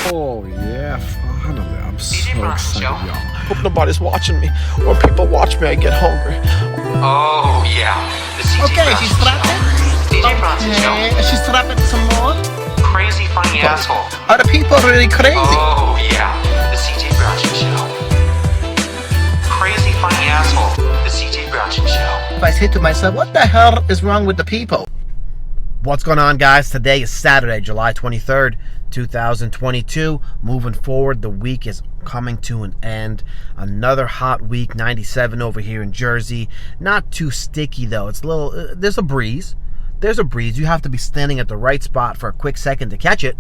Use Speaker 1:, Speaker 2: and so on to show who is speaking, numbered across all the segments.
Speaker 1: Oh yeah, finally. I'm so excited, y'all.
Speaker 2: Hope nobody's watching me. When people watch me, I get hungry.
Speaker 3: Oh yeah, the CJ
Speaker 4: Okay,
Speaker 3: Bronson
Speaker 4: she's strapping.
Speaker 3: Show. CJ Bronson Show.
Speaker 4: She's strapping some more.
Speaker 3: Crazy funny asshole.
Speaker 4: Are the people really crazy?
Speaker 3: Oh yeah, the CJ Bronson Show. Crazy funny asshole. The CJ Bronson Show.
Speaker 4: If I say to myself, what the hell is wrong with the people?
Speaker 5: What's going on, guys? Today is Saturday, July 23rd, 2022. Moving forward, the week is coming to an end. Another hot week, 97 over here in Jersey. Not too sticky, though. It's a little, there's a breeze. There's a breeze. You have to be standing at the right spot for a quick second to catch it.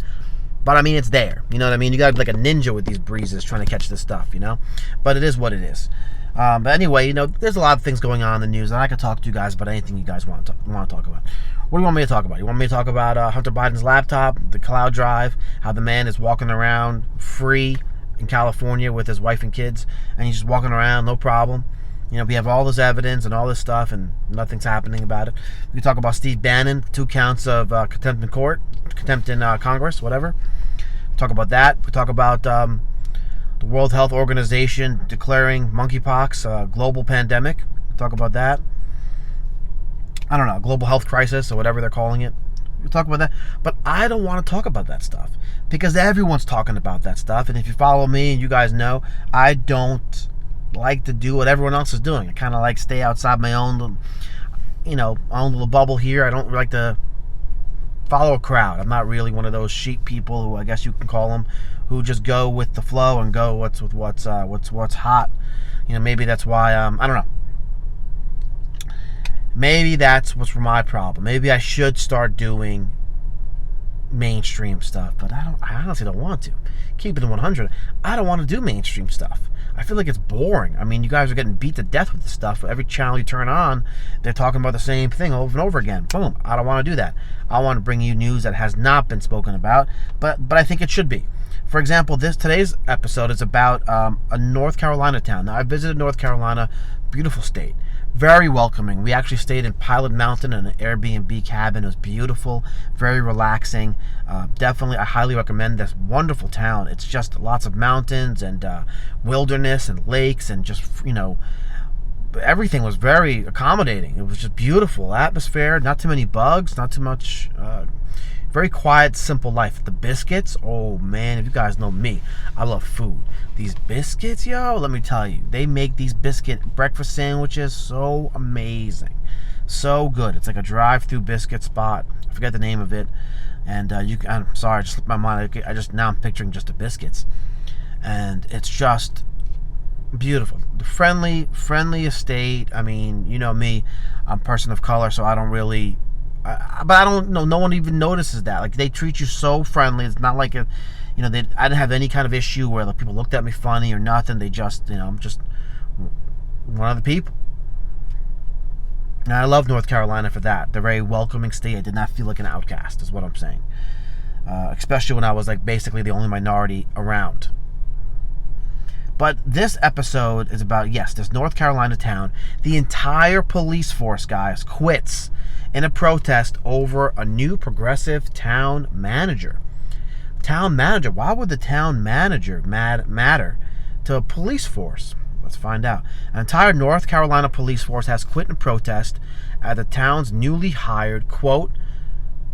Speaker 5: But, I mean, it's there. You know what I mean? You got to be like a ninja with these breezes trying to catch this stuff, you know? But it is what it is. But anyway, you know, there's a lot of things going on in the news, and I can talk to you guys about anything you guys want to talk about. What do you want me to talk about? You want me to talk about Hunter Biden's laptop, the cloud drive, how the man is walking around free in California with his wife and kids, and he's just walking around, no problem. You know, we have all this evidence and all this stuff, and nothing's happening about it. We can talk about Steve Bannon, 2 counts of contempt in court, contempt in Congress, whatever. Talk about that. We talk about the World Health Organization declaring monkeypox a global pandemic. We'll talk about that. I don't know, global health crisis or whatever they're calling it. We'll talk about that. But I don't want to talk about that stuff because everyone's talking about that stuff. And if you follow me and you guys know, I don't like to do what everyone else is doing. I kind of like stay outside my own, you know, own little bubble here. I don't like to follow a crowd. I'm not really one of those sheep people who I guess you can call them, who just go with the flow and go what's hot. You know, maybe that's why I don't know. Maybe that's what's my problem. Maybe I should start doing mainstream stuff, but I honestly don't want to. Keep it in 100. I don't want to do mainstream stuff. I feel like it's boring. I mean, you guys are getting beat to death with this stuff. Every channel you turn on, they're talking about the same thing over and over again. Boom. I don't want to do that. I want to bring you news that has not been spoken about, but I think it should be. For example, today's episode is about a North Carolina town. Now, I visited North Carolina, beautiful state. Very welcoming. We actually stayed in Pilot Mountain in an Airbnb cabin. It was beautiful, very relaxing. Definitely, I highly recommend this wonderful town. It's just lots of mountains and wilderness and lakes and just, you know, everything was very accommodating. It was just beautiful atmosphere, not too many bugs, not too much, very quiet, simple life. The biscuits, oh man, if you guys know me, I love food. These biscuits, yo, let me tell you, they make these biscuit breakfast sandwiches so amazing. So good. It's like a drive-through biscuit spot. I forget the name of it. And I'm sorry, I just slipped my mind. Now I'm picturing just the biscuits. And it's just beautiful. The friendly estate. I mean, you know me, I'm a person of color, so I don't really, but I don't know. No one even notices that. Like, they treat you so friendly. It's not like a, you know, I didn't have any kind of issue where like people looked at me funny or nothing. They just, you know, I'm just one of the people. And I love North Carolina for that. They're very welcoming state. I did not feel like an outcast, is what I'm saying. Especially when I was like basically the only minority around. But this episode is about, yes, this North Carolina town. The entire police force, guys, quits in a protest over a new progressive town manager. Town manager? Why would the town manager matter to a police force? Let's find out. An entire North Carolina police force has quit in protest at the town's newly hired, quote,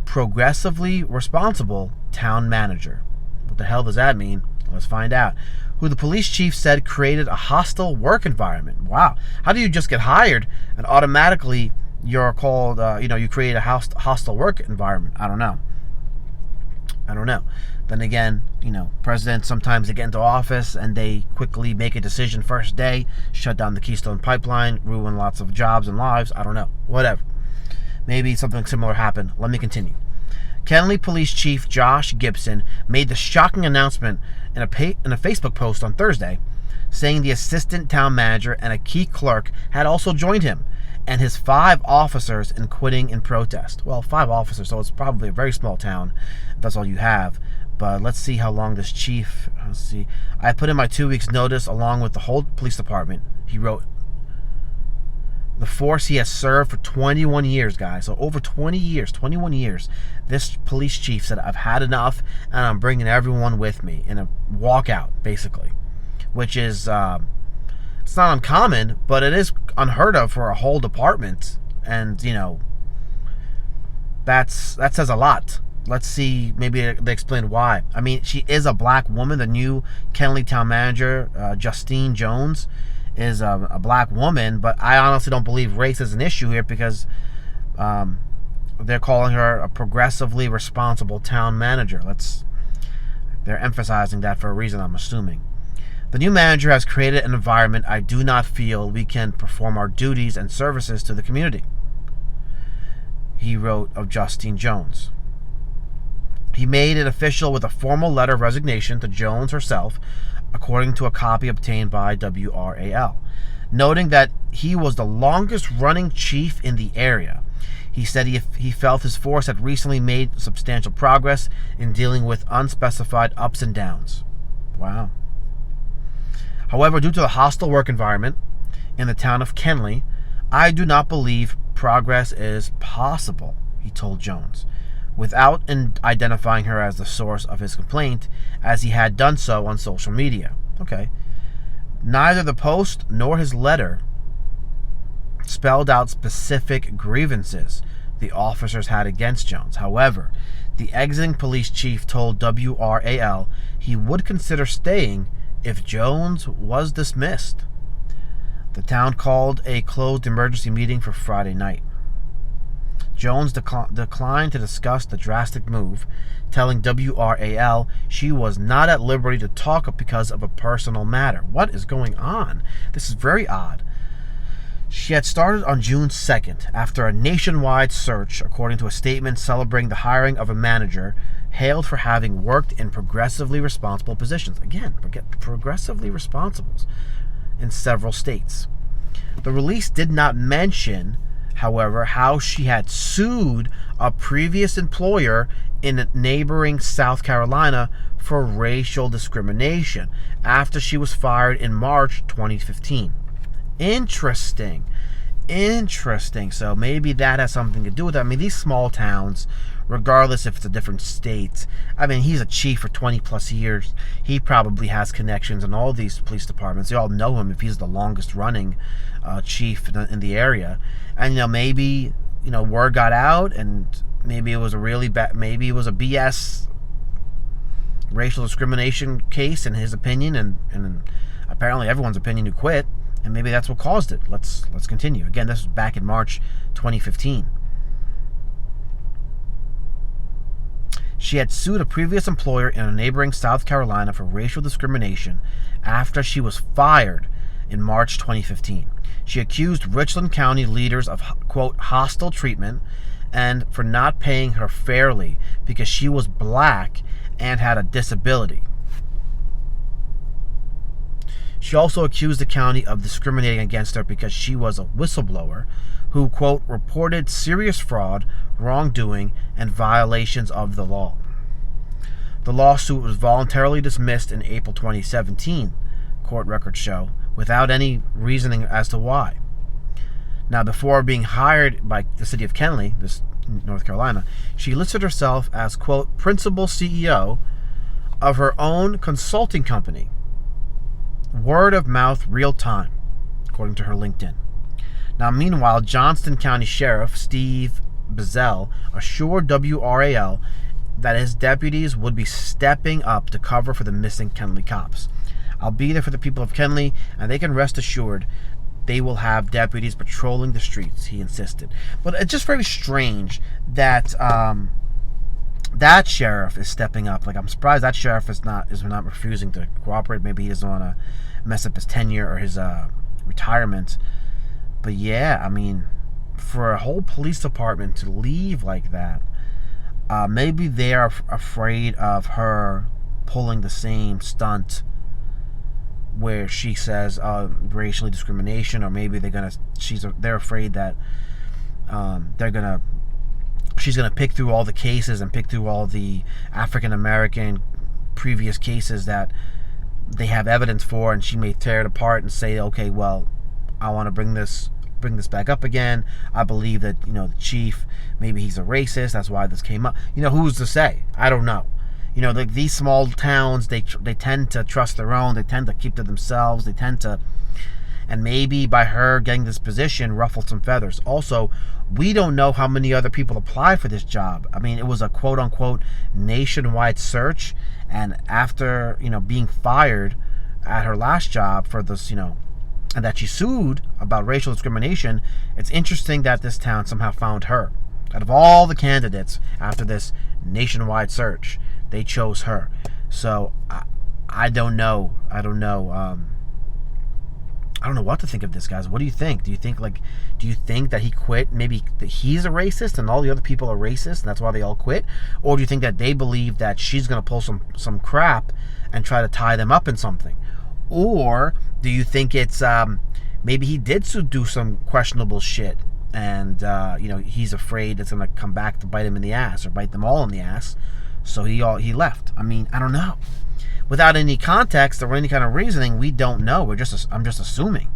Speaker 5: progressively responsible town manager. What the hell does that mean? Let's find out. Who the police chief said created a hostile work environment. Wow. How do you just get hired and automatically you're called, you create a hostile work environment? I don't know. Then again, you know, presidents, sometimes they get into office and they quickly make a decision first day, shut down the Keystone Pipeline, ruin lots of jobs and lives. I don't know. Whatever. Maybe something similar happened. Let me continue. Kenly Police Chief Josh Gibson made the shocking announcement in a Facebook post on Thursday, saying the assistant town manager and a key clerk had also joined him and his 5 officers in quitting in protest. Well, 5 officers, so it's probably a very small town. That's all you have. But let's see how long this chief, let's see. I put in my 2 weeks notice along with the whole police department, he wrote. The force he has served for 21 years, guys. So over 20 years, 21 years. This police chief said, I've had enough, and I'm bringing everyone with me in a walkout, basically. Which is, it's not uncommon, but it is unheard of for a whole department. And, you know, that says a lot. Let's see, maybe they explain why. I mean, she is a black woman. The new Kennelly town manager, Justine Jones, is a black woman, but I honestly don't believe race is an issue here because they're calling her a progressively responsible town manager. They're emphasizing that for a reason, I'm assuming. The new manager has created an environment I do not feel we can perform our duties and services to the community, he wrote of Justine Jones. He made it official with a formal letter of resignation to Jones herself, according to a copy obtained by WRAL, noting that he was the longest-running chief in the area. He said he felt his force had recently made substantial progress in dealing with unspecified ups and downs. Wow. However, due to the hostile work environment in the town of Kennelly, I do not believe progress is possible, he told Jones, without identifying her as the source of his complaint, as he had done so on social media. Okay. Neither the post nor his letter spelled out specific grievances the officers had against Jones. However, the exiting police chief told WRAL he would consider staying if Jones was dismissed. The town called a closed emergency meeting for Friday night. Jones declined to discuss the drastic move, telling WRAL she was not at liberty to talk because of a personal matter. What is going on? This is very odd. She had started on June 2nd after a nationwide search, according to a statement celebrating the hiring of a manager hailed for having worked in progressively responsible positions. Again, progressively responsible in several states. The release did not mention, however, how she had sued a previous employer in neighboring South Carolina for racial discrimination after she was fired in March 2015. Interesting. So maybe that has something to do with it. I mean, these small towns, regardless if it's a different state, I mean, he's a chief for 20 plus years. He probably has connections in all these police departments. They all know him if he's the longest running chief in the area. And, maybe, word got out and maybe it was a really bad, maybe it was a BS racial discrimination case in his opinion and apparently everyone's opinion who quit. And maybe that's what caused it. Let's continue. Again, this was back in March 2015. She had sued a previous employer in a neighboring South Carolina for racial discrimination after she was fired in March 2015. She accused Richland County leaders of, quote, hostile treatment and for not paying her fairly because she was black and had a disability. She also accused the county of discriminating against her because she was a whistleblower who, quote, reported serious fraud, wrongdoing, and violations of the law. The lawsuit was voluntarily dismissed in April 2017, court records show, without any reasoning as to why. Now, before being hired by the city of Kennelly, this North Carolina, she listed herself as, quote, principal CEO of her own consulting company, Word of Mouth Real Time, according to her LinkedIn. Now, meanwhile, Johnston County Sheriff Steve Bizzell assured WRAL that his deputies would be stepping up to cover for the missing Kennelly cops. I'll be there for the people of Kennelly, and they can rest assured they will have deputies patrolling the streets, he insisted. But it's just very strange that that sheriff is stepping up. Like, I'm surprised that sheriff is not refusing to cooperate. Maybe he doesn't want to mess up his tenure or his retirement. But yeah, I mean, for a whole police department to leave like that, maybe they are afraid of her pulling the same stunt where she says racial discrimination, or maybe they're afraid that she's gonna pick through all the cases and pick through all the African American previous cases that they have evidence for, and she may tear it apart and say, okay, well, I want to bring this bring this back up again. I believe that, the chief, maybe he's a racist. That's why this came up. Who's to say? I don't know. These small towns, they tend to trust their own. They tend to keep to themselves. They tend to, and maybe by her getting this position, ruffled some feathers. Also, we don't know how many other people applied for this job. I mean, it was a quote-unquote nationwide search, and after, being fired at her last job for this, and that she sued about racial discrimination, it's interesting that this town somehow found her. Out of all the candidates after this nationwide search, they chose her. So I don't know. I don't know what to think of this, guys. What do you think? Do you think that he quit? Maybe that he's a racist and all the other people are racist and that's why they all quit? Or do you think that they believe that she's going to pull some crap and try to tie them up in something? Or do you think it's maybe he did do some questionable shit and he's afraid it's going to come back to bite him in the ass or bite them all in the ass, so he left? I mean, I don't know. Without any context or any kind of reasoning, we don't know. I'm just assuming.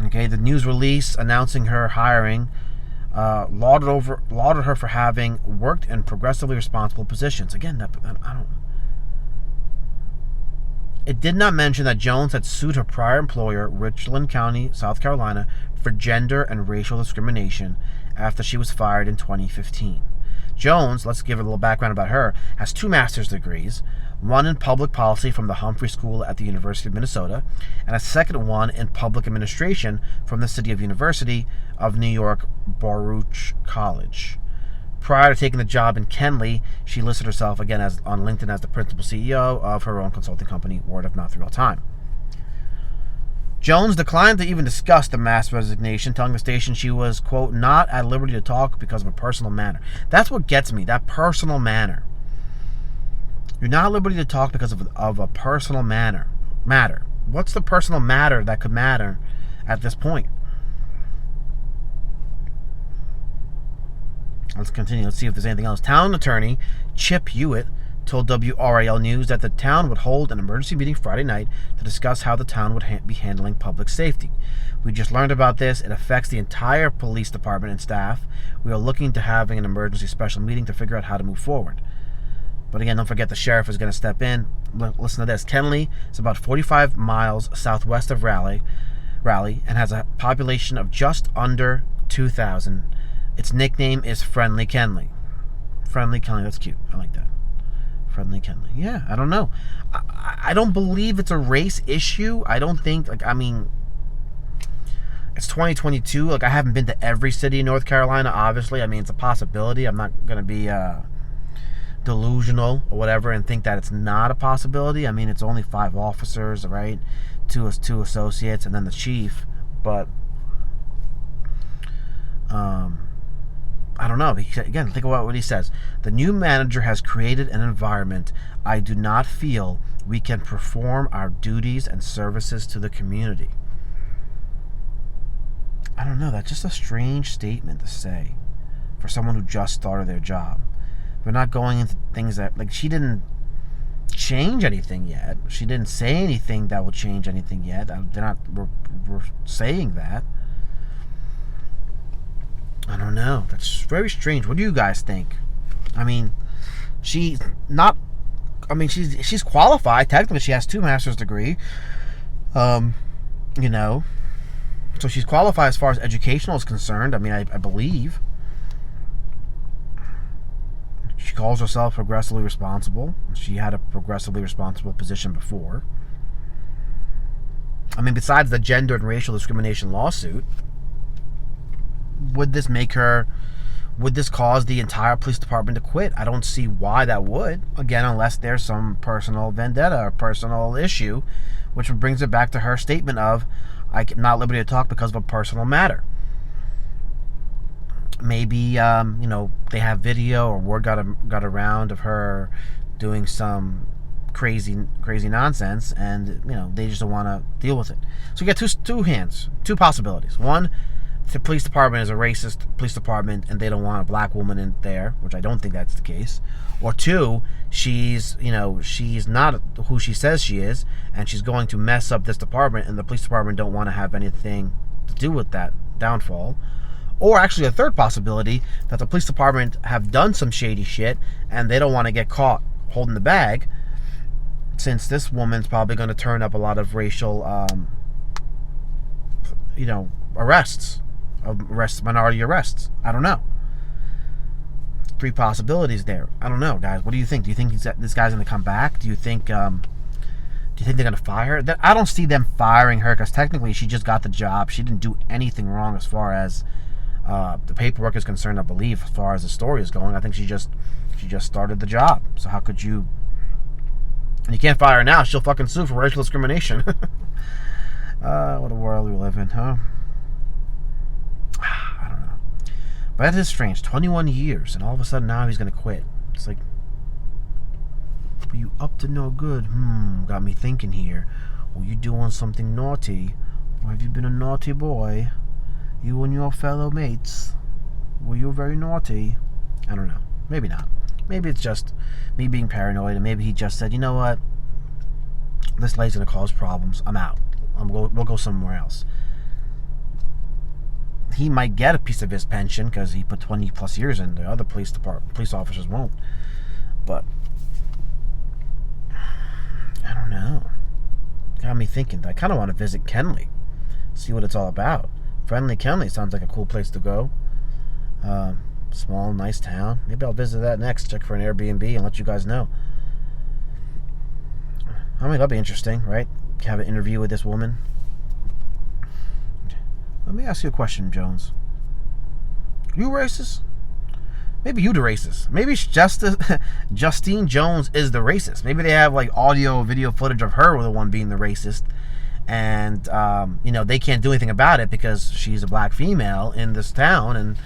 Speaker 5: Okay, the news release announcing her hiring lauded her for having worked in progressively responsible positions. Again, I don't. It did not mention that Jones had sued her prior employer, Richland County, South Carolina, for gender and racial discrimination after she was fired in 2015. Jones, let's give a little background about her, has 2 master's degrees, one in public policy from the Humphrey School at the University of Minnesota, and a second one in public administration from the City of University of New York Baruch College. Prior to taking the job in Kenley, she listed herself again on LinkedIn as the principal CEO of her own consulting company, Word of Mouth Real Time. Jones declined to even discuss the mass resignation, telling the station she was, quote, not at liberty to talk because of a personal matter. That's what gets me, that personal matter. You're not at liberty to talk because of a personal matter. What's the personal matter that could matter at this point? Let's continue. Let's see if there's anything else. Town attorney Chip Hewitt told WRAL News that the town would hold an emergency meeting Friday night to discuss how the town would be handling public safety. We just learned about this. It affects the entire police department and staff. We are looking to having an emergency special meeting to figure out how to move forward. But again, don't forget the sheriff is going to step in. Listen to this. Kenley is about 45 miles southwest of Raleigh, and has a population of just under 2,000. Its nickname is Friendly Kenley. Friendly Kenley, that's cute. I like that. Friendly Kenley. Yeah, I don't know. I don't believe it's a race issue. I don't think, it's 2022. I haven't been to every city in North Carolina, obviously. I mean, it's a possibility. I'm not going to be delusional or whatever and think that it's not a possibility. I mean, it's only 5 officers, right? 2 associates, and then the chief. But, I don't know. Again, think about what he says. The new manager has created an environment I do not feel we can perform our duties and services to the community. I don't know. That's just a strange statement to say for someone who just started their job. We're not going into things that, she didn't change anything yet. She didn't say anything that will change anything yet. We're saying that. I don't know. That's very strange. What do you guys think? I mean, she's qualified. Technically, she has 2 master's degree. So she's qualified as far as educational is concerned. I mean, I believe. She calls herself progressively responsible. She had a progressively responsible position before. I mean, besides the gender and racial discrimination lawsuit, would this cause the entire police department to quit? I don't see why that would. Again, unless there's some personal vendetta or personal issue, which brings it back to her statement of, I'm not at liberty to talk because of a personal matter. Maybe, they have video or word got around of her doing some crazy nonsense, and, they just don't want to deal with it. So you got two possibilities. One, the police department is a racist police department and they don't want a black woman in there, which I don't think that's the case. Or two, she's not who she says she is, and she's going to mess up this department, and the police department don't want to have anything to do with that downfall. Or actually a third possibility, that the police department have done some shady shit and they don't want to get caught holding the bag, since this woman's probably going to turn up a lot of racial arrests, minority arrests. I don't know. 3 possibilities there. I don't know, guys. What do you think? Do you think this guy's going to come back? Do you think they're going to fire her? I don't see them firing her, because technically she just got the job. She didn't do anything wrong as far as the paperwork is concerned, I believe. As far as the story is going, I think she just started the job. So how could you? And you can't fire her now. She'll fucking sue for racial discrimination. What a world we live in, huh? I don't know. But that is strange. 21 years, and all of a sudden now he's going to quit. It's like, were you up to no good? Got me thinking here. Were you doing something naughty? Or have you been a naughty boy? You and your fellow mates, were you very naughty? I don't know. Maybe not. Maybe it's just me being paranoid, and maybe he just said, you know what? This lady's going to cause problems. I'm out. We'll go somewhere else. He might get a piece of his pension because he put 20 plus years in. The other police officers won't. But I don't know. Got me thinking. I kind of want to visit Kenley, see what it's all about. Friendly Kenley sounds like a cool place to go. Small, nice town. Maybe I'll visit that next. Check for an Airbnb and let you guys know. I mean, that'll be interesting, right? Have an interview with this woman. Let me ask you a question, Jones. You racist? Maybe you the racist. Maybe Justine Jones is the racist. Maybe they have like audio, video footage of her the one being the racist, and they can't do anything about it because she's a black female in this town, and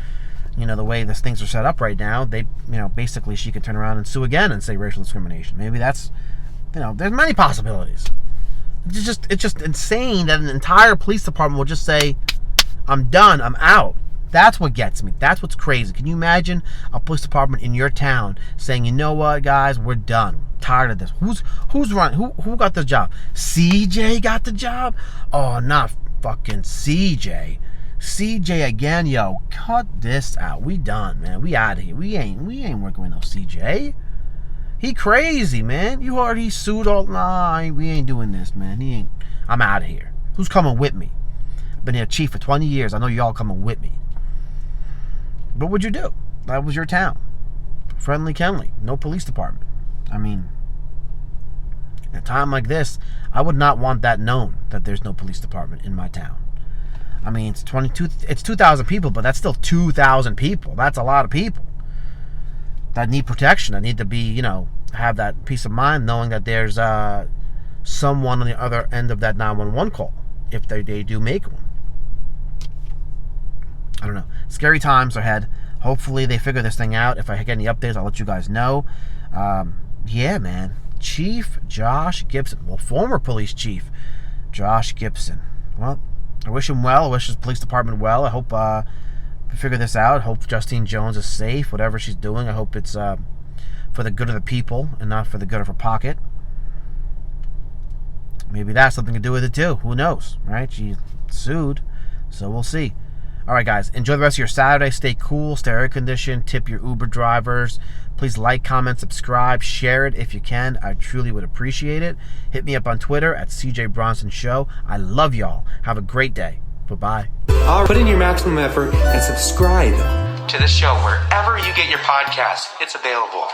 Speaker 5: the way these things are set up right now, they basically she could turn around and sue again and say racial discrimination. Maybe that's there's many possibilities. It's just insane that an entire police department will just say, I'm done, I'm out. That's what gets me. That's what's crazy. Can you imagine a police department in your town saying, you know what, guys, we're done. Tired of this. Who's running? Who got the job? CJ got the job? Oh, not fucking CJ. CJ again, yo. Cut this out. We done, man. We out of here. We ain't working with no CJ. He crazy, man. You heard he sued all. Nah, we ain't doing this, man. He ain't. I'm out of here. Who's coming with me? Been here chief for 20 years. I know y'all coming with me. What would you do? That was your town. Friendly Kenley. No police department. I mean, at a time like this, I would not want that known that there's no police department in my town. I mean, it's 2,000 people, but that's still 2,000 people. That's a lot of people that need protection. That need to be, have that peace of mind knowing that there's someone on the other end of that 911 call if they do make one. I don't know. Scary times ahead. Hopefully they figure this thing out. If I get any updates, I'll let you guys know. Yeah, man. Chief Josh Gibson. Well, former police chief Josh Gibson. Well, I wish him well. I wish his police department well. I hope we figure this out. I hope Justine Jones is safe. Whatever she's doing, I hope it's for the good of the people and not for the good of her pocket. Maybe that's something to do with it too. Who knows, right? She sued, so we'll see. All right, guys. Enjoy the rest of your Saturday. Stay cool. Stay air conditioned. Tip your Uber drivers. Please like, comment, subscribe, share it if you can. I truly would appreciate it. Hit me up on Twitter at CJ Bronson Show. I love y'all. Have a great day. Bye-bye.
Speaker 3: Put in your maximum effort and subscribe to the show wherever you get your podcast. It's available.